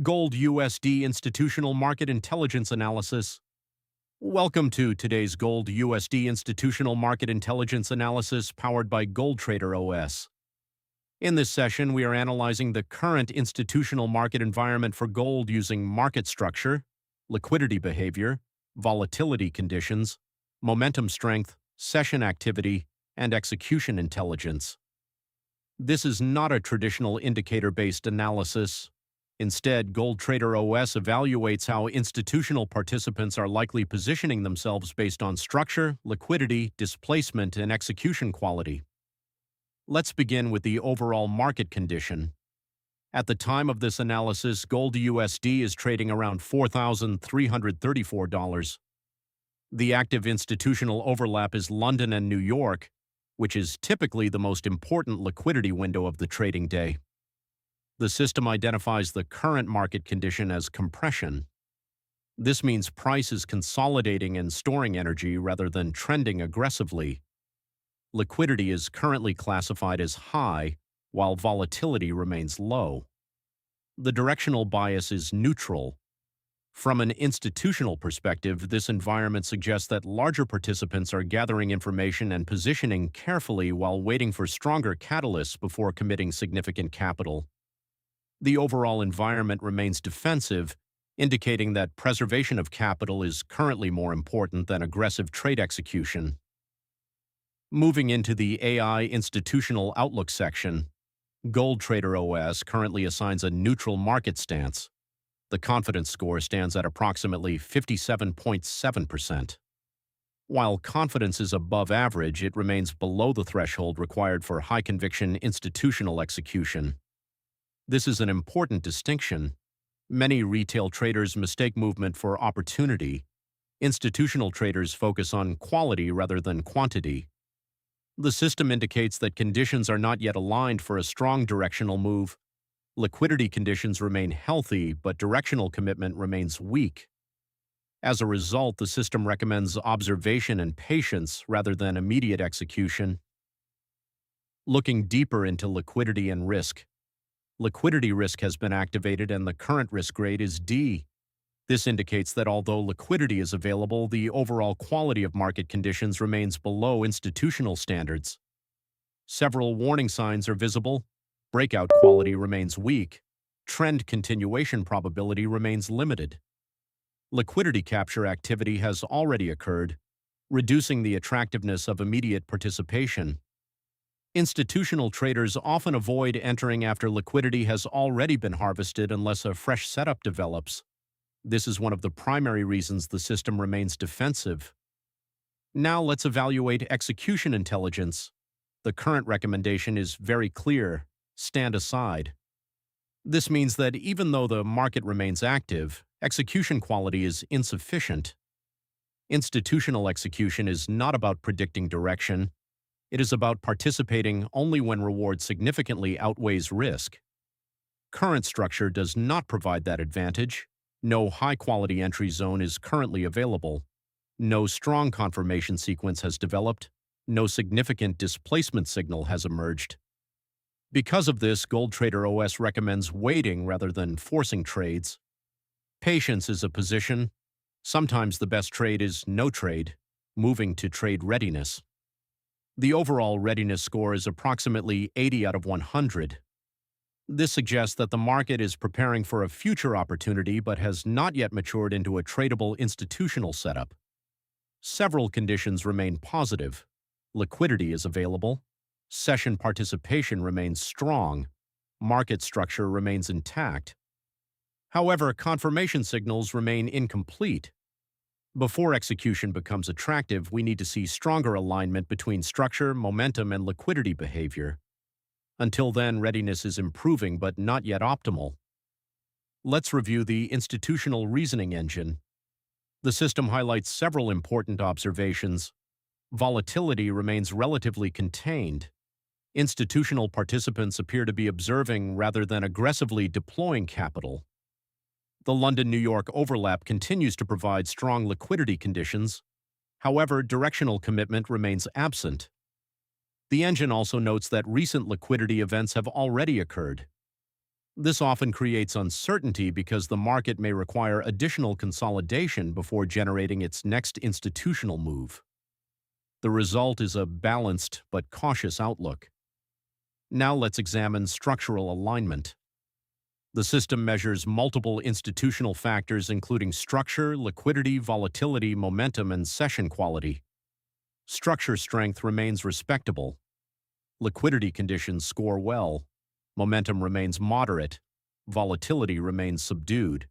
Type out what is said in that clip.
Gold USD Institutional Market Intelligence Analysis. Welcome to today's Gold USD Institutional Market Intelligence Analysis powered by GoldTraderOS. In this session, we are analyzing the current institutional market environment for gold using market structure, liquidity behavior, volatility conditions, momentum strength, session activity, and execution intelligence. This is not a traditional indicator-based analysis. Instead, GoldTraderOS evaluates how institutional participants are likely positioning themselves based on structure, liquidity, displacement, and execution quality. Let's begin with the overall market condition. At the time of this analysis, Gold USD is trading around $4,334. The active institutional overlap is London and New York, which is typically the most important liquidity window of the trading day. The system identifies the current market condition as compression. This means price is consolidating and storing energy rather than trending aggressively. Liquidity is currently classified as high, while volatility remains low. The directional bias is neutral. From an institutional perspective, this environment suggests that larger participants are gathering information and positioning carefully while waiting for stronger catalysts before committing significant capital. The overall environment remains defensive, indicating that preservation of capital is currently more important than aggressive trade execution. Moving into the AI Institutional Outlook section, GoldTraderOS currently assigns a neutral market stance. The confidence score stands at approximately 57.7%. While confidence is above average, it remains below the threshold required for high-conviction institutional execution. This is an important distinction. Many retail traders mistake movement for opportunity. Institutional traders focus on quality rather than quantity. The system indicates that conditions are not yet aligned for a strong directional move. Liquidity conditions remain healthy, but directional commitment remains weak. As a result, the system recommends observation and patience rather than immediate execution. Looking deeper into liquidity and risk, liquidity risk has been activated and the current risk grade is D. This indicates that although liquidity is available, the overall quality of market conditions remains below institutional standards. Several warning signs are visible. Breakout quality remains weak. Trend continuation probability remains limited. Liquidity capture activity has already occurred, reducing the attractiveness of immediate participation. Institutional traders often avoid entering after liquidity has already been harvested unless a fresh setup develops. This is one of the primary reasons the system remains defensive. Now let's evaluate execution intelligence. The current recommendation is very clear: stand aside. This means that even though the market remains active, execution quality is insufficient. Institutional execution is not about predicting direction. It is about participating only when reward significantly outweighs risk. Current structure does not provide that advantage. No high-quality entry zone is currently available. No strong confirmation sequence has developed. No significant displacement signal has emerged. Because of this, GoldTraderOS recommends waiting rather than forcing trades. Patience is a position. Sometimes the best trade is no trade, moving to trade readiness. The overall readiness score is approximately 80 out of 100. This suggests that the market is preparing for a future opportunity but has not yet matured into a tradable institutional setup. Several conditions remain positive. Liquidity is available. Session participation remains strong. Market structure remains intact. However, confirmation signals remain incomplete. Before execution becomes attractive, we need to see stronger alignment between structure, momentum, and liquidity behavior. Until then, readiness is improving but not yet optimal. Let's review the institutional reasoning engine. The system highlights several important observations. Volatility remains relatively contained. Institutional participants appear to be observing rather than aggressively deploying capital. The London-New York overlap continues to provide strong liquidity conditions. However, directional commitment remains absent. The engine also notes that recent liquidity events have already occurred. This often creates uncertainty because the market may require additional consolidation before generating its next institutional move. The result is a balanced but cautious outlook. Now let's examine structural alignment. The system measures multiple institutional factors including structure, liquidity, volatility, momentum, and session quality. Structure strength remains respectable. Liquidity conditions score well. Momentum remains moderate. Volatility remains subdued.